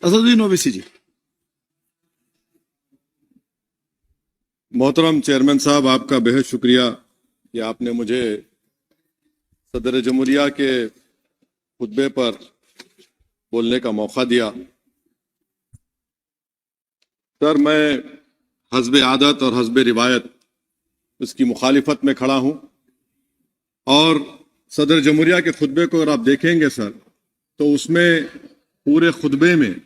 असदुद्दीन ओवैसी जी। मोहतरम चेयरमैन साहब, आपका बेहद शुक्रिया कि आपने मुझे सदर जमहूरिया के खुतबे पर बोलने का मौका दिया। सर, मैं हस्बे आदत और हस्बे रिवायत उसकी मुखालिफत में खड़ा हूं और सदर जमहूरिया के खुतबे को अगर आप देखेंगे सर, तो उसमें पूरे खुतबे में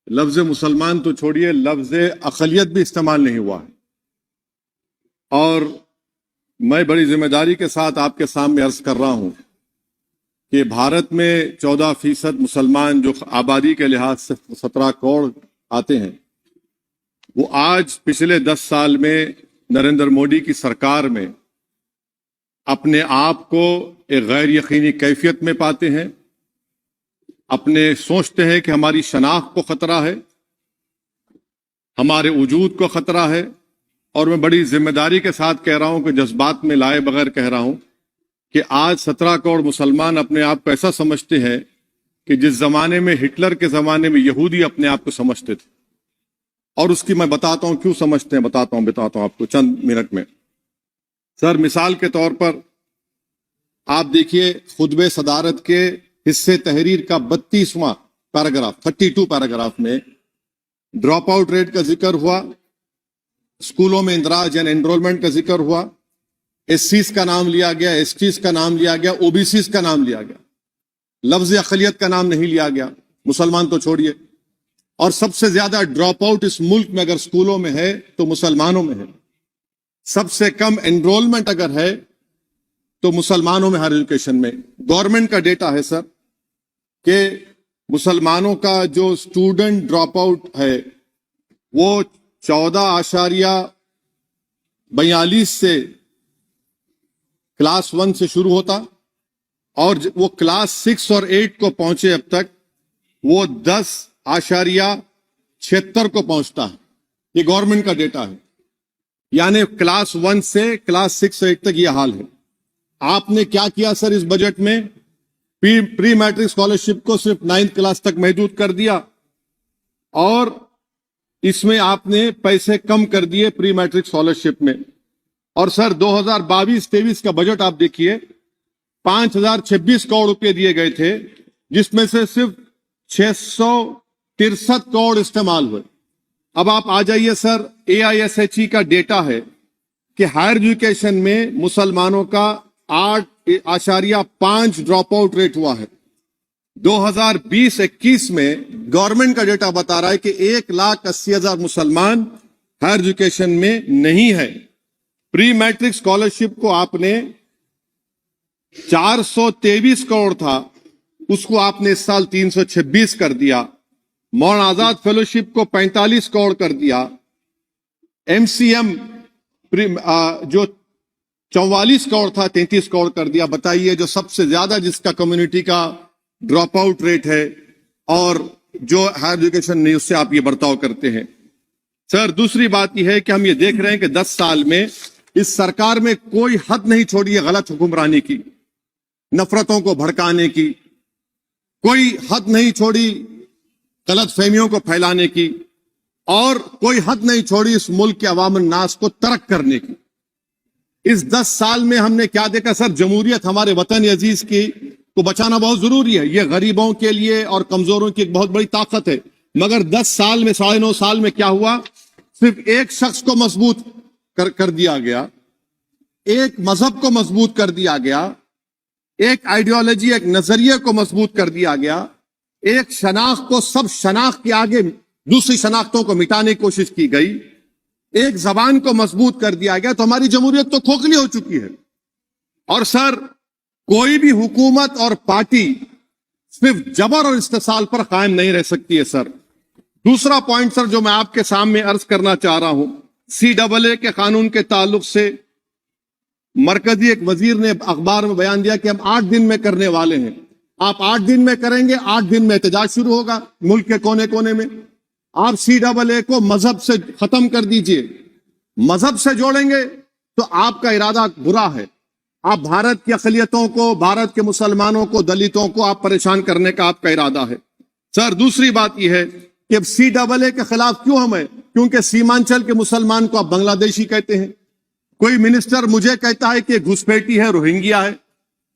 लफ्ज मुसलमान तो छोड़िए, लफ्ज अक़लियत भी इस्तेमाल नहीं हुआ है। और मैं बड़ी जिम्मेदारी के साथ आपके सामने अर्ज कर रहा हूं कि भारत में 14% मुसलमान जो आबादी के लिहाज से 17 करोड़ आते हैं, वो आज पिछले 10 साल में नरेंद्र मोदी की सरकार में अपने आप को एक गैर यकीनी कैफियत में पाते हैं। अपने सोचते हैं कि हमारी शनाख्त को खतरा है, हमारे वजूद को खतरा है। और मैं बड़ी जिम्मेदारी के साथ कह रहा हूं कि जज्बात में लाए बगैर कह रहा हूं कि आज 17 करोड़ मुसलमान अपने आप को ऐसा समझते हैं कि जिस जमाने में हिटलर के जमाने में यहूदी अपने आप को समझते थे। और उसकी मैं बताता हूं क्यों समझते हैं, बताता हूं आपको चंद मिनट में। सर, मिसाल के तौर पर आप देखिए खुतबे सदारत के हिस्से तहरीर का 32वां पैराग्राफ, 32 पैराग्राफ में ड्रॉप आउट रेट का जिक्र हुआ, स्कूलों में इंदराज यानी एनरोलमेंट का जिक्र हुआ, एससीज का नाम लिया गया, एसटीज का नाम लिया गया, ओबीसीज का नाम लिया गया, लफ्ज अक़लियत का नाम नहीं लिया गया, मुसलमान तो छोड़िए। और सबसे ज्यादा ड्रॉप आउट इस मुल्क में अगर स्कूलों में है तो मुसलमानों में है। सबसे कम एनरोलमेंट अगर है तो मुसलमानों में, हायर एजुकेशन में। गवर्नमेंट का डेटा है सर कि मुसलमानों का जो स्टूडेंट ड्रॉप आउट है वो 14.42 से क्लास 1 से शुरू होता और वो क्लास 6 और 8 को पहुंचे अब तक वो 10.76 को पहुंचता है। ये गवर्नमेंट का डेटा है। यानी क्लास 1 से क्लास 6 से 8 तक ये हाल है। आपने क्या किया सर इस बजट में? प्री मैट्रिक स्कॉलरशिप को सिर्फ 9th क्लास तक महदूद कर दिया और इसमें आपने पैसे कम कर दिए प्री मैट्रिक स्कॉलरशिप में। और सर 2022-23 का बजट आप देखिए, 5026 करोड़ रुपए दिए गए थे, जिसमें से सिर्फ 663 करोड़ इस्तेमाल हुए। अब आप आ जाइए सर, AISHE का डेटा है कि हायर एजुकेशन में मुसलमानों का 8.5 ड्रॉप आउट रेट हुआ है। 2020-21 में गवर्नमेंट का डेटा बता रहा है कि 1,80,000 मुसलमान हायर एजुकेशन में नहीं है। प्री मैट्रिक स्कॉलरशिप को आपने 423 करोड़ था, उसको आपने इस साल 326 कर दिया। मौन आजाद फेलोशिप को 45 करोड़ कर दिया। MCM जो 44 करोड़ था 33 करोड़ कर दिया। बताइए, जो सबसे ज्यादा जिसका कम्युनिटी का ड्रॉप आउट रेट है और जो हायर एजुकेशन नहीं, उससे आप ये बर्ताव करते हैं। सर, दूसरी बात यह है कि हम ये देख रहे हैं कि 10 साल में इस सरकार में कोई हद नहीं छोड़ी है गलत हुक्मरानी की, नफरतों को भड़काने की, कोई हद नहीं छोड़ी गलत फहमियों को फैलाने की, और कोई हद नहीं छोड़ी इस मुल्क के अवाम नास को तर्क करने की। इस 10 साल में हमने क्या देखा सर? जमहूरियत हमारे वतन अजीज की को बचाना बहुत जरूरी है। ये गरीबों के लिए और कमजोरों की एक बहुत बड़ी ताकत है। मगर 10 साल में, 9.5 साल में क्या हुआ? सिर्फ एक शख्स को मजबूत कर दिया गया, एक मजहब को मजबूत कर दिया गया, एक आइडियोलॉजी, एक नजरिए को मजबूत कर दिया गया, एक शनाख्त को सब शनाख्त के आगे दूसरी शनाख्तों को मिटाने की कोशिश की गई, एक जबान को मजबूत कर दिया गया। तो हमारी जमहूरियत तो खोखली हो चुकी है। और सर, कोई भी हुकूमत और पार्टी सिर्फ जबर और इस्तेसाल पर कायम नहीं रह सकती है सर। दूसरा पॉइंट सर जो मैं आपके सामने अर्ज करना चाह रहा हूं, CAA के कानून के ताल्लुक से मरकजी एक वजीर ने अखबार में बयान दिया कि हम 8 दिन में करने वाले हैं। आप 8 दिन में करेंगे, 8 दिन में एहतजाज शुरू होगा मुल्क के कोने कोने में। आप CAA को मजहब से खत्म कर दीजिए। मजहब से जोड़ेंगे तो आपका इरादा बुरा है। आप भारत की अक़लियतों को, भारत के मुसलमानों को, दलितों को आप परेशान करने का आपका इरादा है। सर दूसरी बात यह है कि अब CAA के खिलाफ क्यों हम है? क्योंकि सीमांचल के मुसलमान को आप बांग्लादेशी कहते हैं। कोई मिनिस्टर मुझे कहता है कि घुसपैठी है, रोहिंग्या है।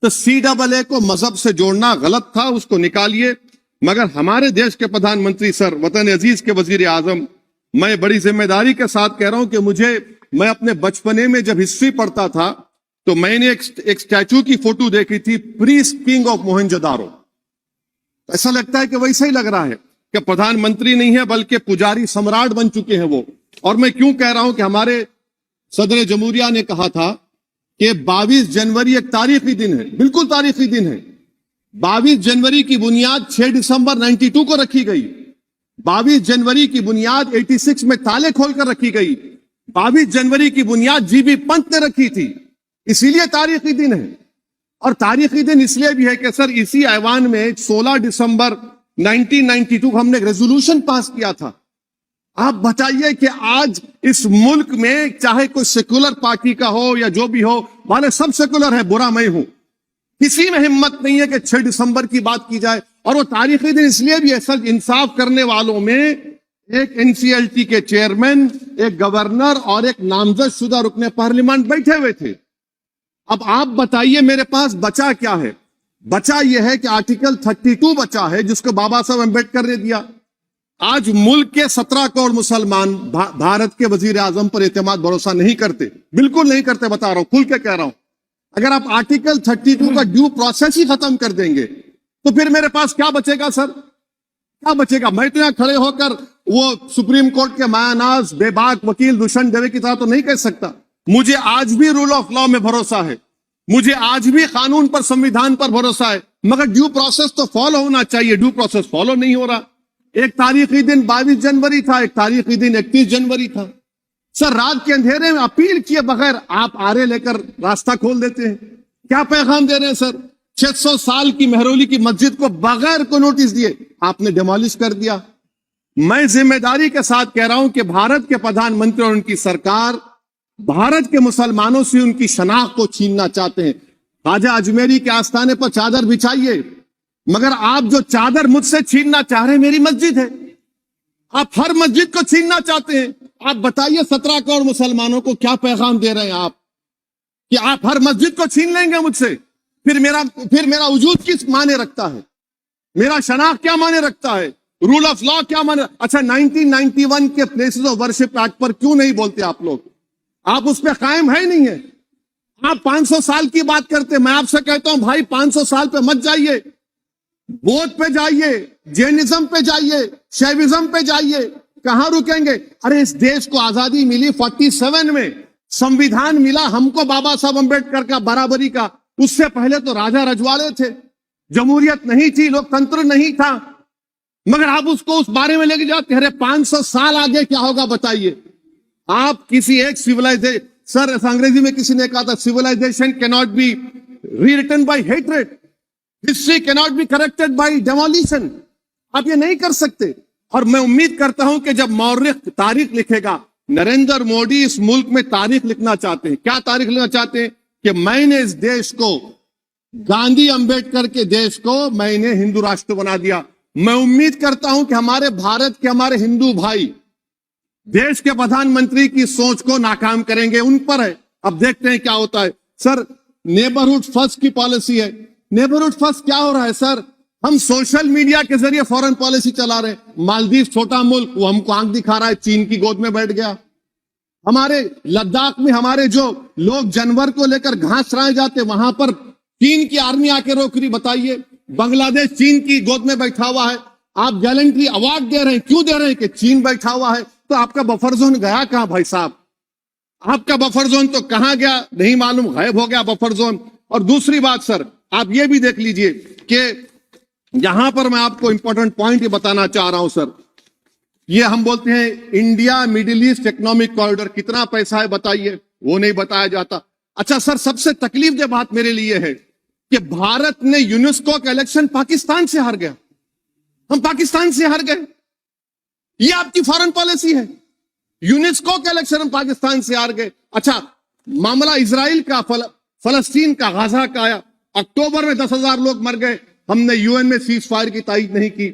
तो CAA को मजहब से जोड़ना गलत था, उसको निकालिए। मगर हमारे देश के प्रधानमंत्री सर, वतन अजीज के वजीर आजम, मैं बड़ी जिम्मेदारी के साथ कह रहा हूं कि मैं अपने बचपने में जब हिस्ट्री पढ़ता था तो मैंने एक स्टैचू की फोटो देखी थी, प्रीस्ट किंग ऑफ मोहनजोदारो। ऐसा लगता है कि वैसा ही लग रहा है कि प्रधानमंत्री नहीं है बल्कि पुजारी सम्राट बन चुके हैं वो। और मैं क्यों कह रहा हूं कि हमारे सदर जमहूरिया ने कहा था कि 22 जनवरी एक तारीखी दिन है, बिल्कुल तारीखी दिन है। 22 जनवरी की बुनियाद 6 दिसंबर 92 को रखी गई। 22 जनवरी की बुनियाद 86 में ताले खोलकर रखी गई। 22 जनवरी की बुनियाद जीबी पंत ने रखी थी, इसीलिए तारीखी दिन है। और तारीखी दिन इसलिए भी है कि सर इसी ऐवान में 16 दिसंबर 1992 को हमने एक रेजोल्यूशन पास किया था। आप बताइए कि आज इस मुल्क में चाहे कोई सेकुलर पार्टी का हो या जो भी हो, वाले सब सेकुलर है, बुरा मैं हूं, किसी में हिम्मत नहीं है कि 6 दिसंबर की बात की जाए। और वो तारीखी दिन इसलिए भी है सर, इंसाफ करने वालों में एक NCLT के चेयरमैन, एक गवर्नर और एक नामजद शुदा रुकने पार्लियामेंट बैठे हुए थे। अब आप बताइए मेरे पास बचा क्या है? बचा यह है कि आर्टिकल 32 बचा है जिसको बाबा साहब अम्बेडकर ने दिया। आज मुल्क के 17 करोड़ मुसलमान भारत के वजीर आजम पर एतमाद भरोसा नहीं करते, बिल्कुल नहीं करते, बता रहा हूं, खुल के कह रहा हूं। अगर आप आर्टिकल 32 का ड्यू प्रोसेस ही खत्म कर देंगे तो फिर मेरे पास क्या बचेगा सर? क्या बचेगा? मैं तो यहां खड़े होकर वो सुप्रीम कोर्ट के मायानाज बेबाक वकील दुष्यंत दवे की तरह तो नहीं कह सकता। मुझे आज भी रूल ऑफ लॉ में भरोसा है, मुझे आज भी कानून पर, संविधान पर भरोसा है, मगर ड्यू प्रोसेस तो फॉलो होना चाहिए। ड्यू प्रोसेस फॉलो नहीं हो रहा। एक तारीखी दिन 22 जनवरी था, एक तारीखी दिन 31 जनवरी था। सर रात के अंधेरे में अपील किए बगैर आप आरे लेकर रास्ता खोल देते हैं। क्या पैगाम दे रहे हैं सर? 600 साल की मेहरौली की मस्जिद को बगैर को नोटिस दिए आपने डिमोलिश कर दिया। मैं जिम्मेदारी के साथ कह रहा हूं कि भारत के प्रधानमंत्री और उनकी सरकार भारत के मुसलमानों से उनकी शनाख्त को छीनना चाहते हैं। ख्वाजा अजमेरी के आस्थाने पर चादर बिछाइए, मगर आप जो चादर मुझसे छीनना चाह रहे हैं, मेरी मस्जिद है, आप हर मस्जिद को छीनना चाहते हैं। आप बताइए 17 करोड़ मुसलमानों को क्या पैगाम दे रहे हैं आप कि आप हर मस्जिद को छीन लेंगे मुझसे? फिर मेरा वजूद किस माने रखता है? मेरा शनाख्त क्या माने रखता है? रूल ऑफ लॉ क्या माने? अच्छा 1991 के प्लेसेस ऑफ वर्शिप एक्ट पर क्यों नहीं बोलते आप लोग? आप उस पर कायम है नहीं है। आप 500 साल की बात करते, मैं आपसे कहता हूं भाई 500 साल पे मत जाइए, बौद्ध पे जाइए, जैनिज्म पे जाइए, शैविज्म पे जाइए, कहां रुकेंगे? अरे इस देश को आजादी मिली 47 में, संविधान मिला हमको बाबा साहब अम्बेडकर का, बराबरी का। उससे पहले तो राजा रजवाड़े थे, जमहूरियत नहीं थी, लोकतंत्र नहीं था, मगर आप उसको उस बारे में लेके जाते। अरे 500 साल आगे क्या होगा बताइए? आप किसी एक सिविलाइजेशन, सर अंग्रेजी में किसी ने कहा था, civilisation cannot be rewritten by hatred, history cannot be corrected by demolition. आप ये नहीं कर सकते। और मैं उम्मीद करता हूं कि जब मौर्ख तारीख लिखेगा, नरेंद्र मोदी इस मुल्क में तारीख लिखना चाहते हैं। क्या तारीख लिखना चाहते हैं? कि मैंने इस देश को, गांधी अंबेडकर के देश को मैंने हिंदू राष्ट्र बना दिया। मैं उम्मीद करता हूं कि हमारे भारत के हमारे हिंदू भाई देश के प्रधानमंत्री की सोच को नाकाम करेंगे, उन पर है। अब देखते हैं क्या होता है। सर नेबरहुड फर्स्ट की पॉलिसी है। नेबरहुड फर्स्ट क्या हो रहा है सर? हम सोशल मीडिया के जरिए फॉरेन पॉलिसी चला रहे हैं। मालदीव छोटा मुल्क, वो हमको आंख दिखा रहा है, चीन की गोद में बैठ गया। हमारे लद्दाख में हमारे जो लोग जानवर को लेकर घास चराए जाते, वहां पर चीन की आर्मी आके रोक रही। बताइए, बांग्लादेश चीन की गोद में बैठा हुआ है। आप गैलेंट्री अवार्ड दे रहे हैं, क्यों दे रहे हैं? कि चीन बैठा हुआ है। तो आपका बफर जोन गया कहां भाई साहब? आपका बफर जोन तो कहां गया नहीं मालूम, गायब हो गया बफर जोन। और दूसरी बात सर, आप ये भी देख लीजिए कि यहां पर मैं आपको इंपॉर्टेंट पॉइंट ये बताना चाह रहा हूं सर। ये हम बोलते हैं India middle east economic corridor, कितना पैसा है बताइए? वो नहीं बताया जाता। अच्छा सर, सबसे तकलीफ दे बात मेरे लिए है कि भारत ने यूनेस्को का इलेक्शन पाकिस्तान से हार गया। हम पाकिस्तान से हार गए, ये आपकी फॉरेन पॉलिसी है। यूनेस्को का इलेक्शन हम पाकिस्तान से हार गए। अच्छा, मामला इजराइल का, फलस्तीन का, गाजा का आया। अक्टूबर में 10,000 लोग मर गए, हमने यूएन में सीज फायर की तायीद नहीं की।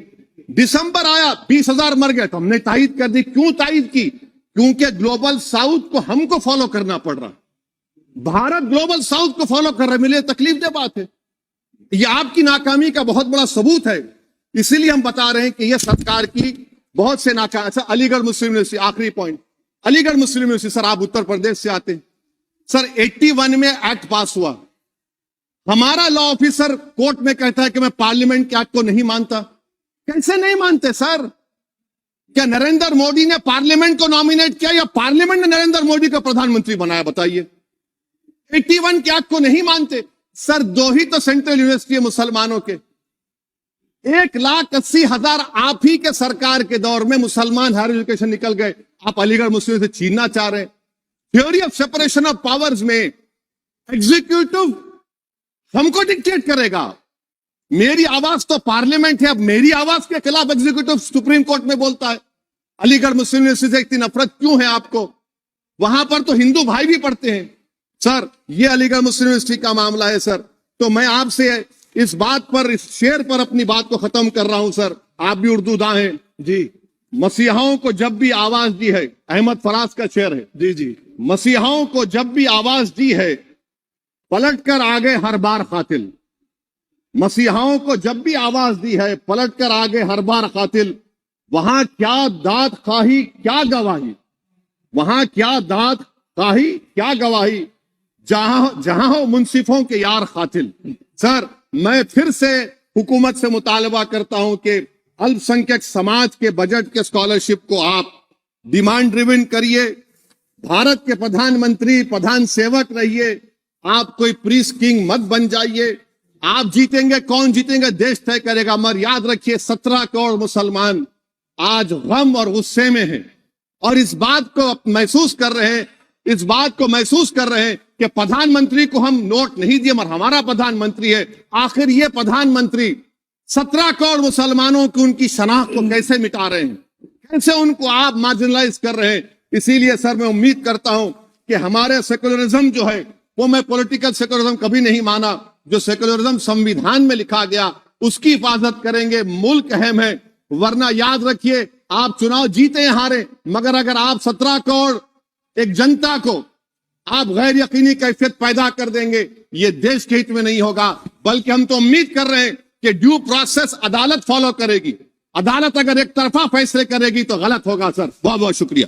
दिसंबर आया 20,000 मर गए तो हमने तायद कर दी। क्यों तायद की? क्योंकि ग्लोबल साउथ को हमको फॉलो करना पड़ रहा। भारत ग्लोबल साउथ को फॉलो कर रहे, मिले तकलीफ दे बात है। यह आपकी नाकामी का बहुत बड़ा सबूत है। इसीलिए हम बता रहे हैं कि यह सरकार की बहुत से नाकाम। अच्छा, अलीगढ़ मुस्लिम यूनिवर्सिटी, आखिरी पॉइंट, अलीगढ़ मुस्लिम यूनिवर्सिटी। सर आप उत्तर प्रदेश से आते हैं। सर 81 में एक्ट पास हुआ। हमारा लॉ ऑफिसर कोर्ट में कहता है कि मैं पार्लियामेंट के एक्ट को नहीं मानता। कैसे नहीं मानते सर? क्या नरेंद्र मोदी ने पार्लियामेंट को नॉमिनेट किया या पार्लियामेंट ने नरेंद्र मोदी को प्रधानमंत्री बनाया? बताइए। 81 के एक्ट को नहीं मानते। सर 2 ही तो सेंट्रल यूनिवर्सिटी है मुसलमानों के। 1,80,000 आप ही के सरकार के दौर में मुसलमान हायर एजुकेशन निकल गए। आप अलीगढ़ मुस्लिम से छीनना चाह रहे हैं। Theory of separation of powers में एग्जीक्यूटिव हमको डिक्टेट करेगा। मेरी आवाज तो पार्लियामेंट है, अब मेरी आवाज के खिलाफ एग्जीक्यूटिव सुप्रीम कोर्ट में बोलता है। अलीगढ़ मुस्लिम यूनिवर्सिटी से इतनी नफरत क्यों है आपको? वहां पर तो हिंदू भाई भी पढ़ते हैं। सर ये अलीगढ़ मुस्लिम यूनिवर्सिटी का मामला है सर। तो मैं आपसे इस बात पर, इस शेर पर अपनी बात को खत्म कर रहा हूं सर। आप भी उर्दू दां हैं जी। मसीहाओं को जब भी आवाज दी है, अहमद फराज का शेर है जी जी, मसीहाओं को जब भी आवाज दी है पलटकर आ गए हर बार कातिल। मसीहाओं को जब भी आवाज दी है पलटकर आ गए हर बार कातिल। वहां क्या दाद खाही क्या गवाही, वहां क्या दाद खाही क्या गवाही, जहां हो मुंसिफों के यार कातिल। सर मैं फिर से हुकूमत से मुतालबा करता हूं कि अल्पसंख्यक समाज के बजट के स्कॉलरशिप को आप डिमांड ड्रिवन करिए। भारत के प्रधानमंत्री प्रधान सेवक रहिए। आप कोई प्रीस किंग मत बन जाइए। आप जीतेंगे, कौन जीतेंगे देश तय करेगा। मगर याद रखिए 17 करोड़ मुसलमान आज गम और गुस्से में हैं और इस बात को महसूस कर रहे हैं, इस बात को महसूस कर रहे हैं कि प्रधानमंत्री को हम नोट नहीं दिए मगर हमारा प्रधानमंत्री है। आखिर ये प्रधानमंत्री 17 करोड़ मुसलमानों की उनकी शनाख्त को कैसे मिटा रहे हैं, कैसे उनको आप मार्जिनलाइज कर रहे हैं। इसीलिए सर मैं उम्मीद करता हूं कि हमारे सेकुलरिज्म जो है वो, मैं पॉलिटिकल सेकुलरिज्म कभी नहीं माना, जो सेकुलरिज्म संविधान में लिखा गया उसकी हिफाजत करेंगे। मुल्क अहम है। वरना याद रखिए आप चुनाव जीते या हारे, मगर अगर आप 17 करोड़ एक जनता को आप गैर यकीनी कैफियत पैदा कर देंगे, ये देश के हित में नहीं होगा। बल्कि हम तो उम्मीद कर रहे हैं कि ड्यू प्रोसेस अदालत फॉलो करेगी। अदालत अगर एक तरफा फैसले करेगी तो गलत होगा। सर बहुत बहुत शुक्रिया।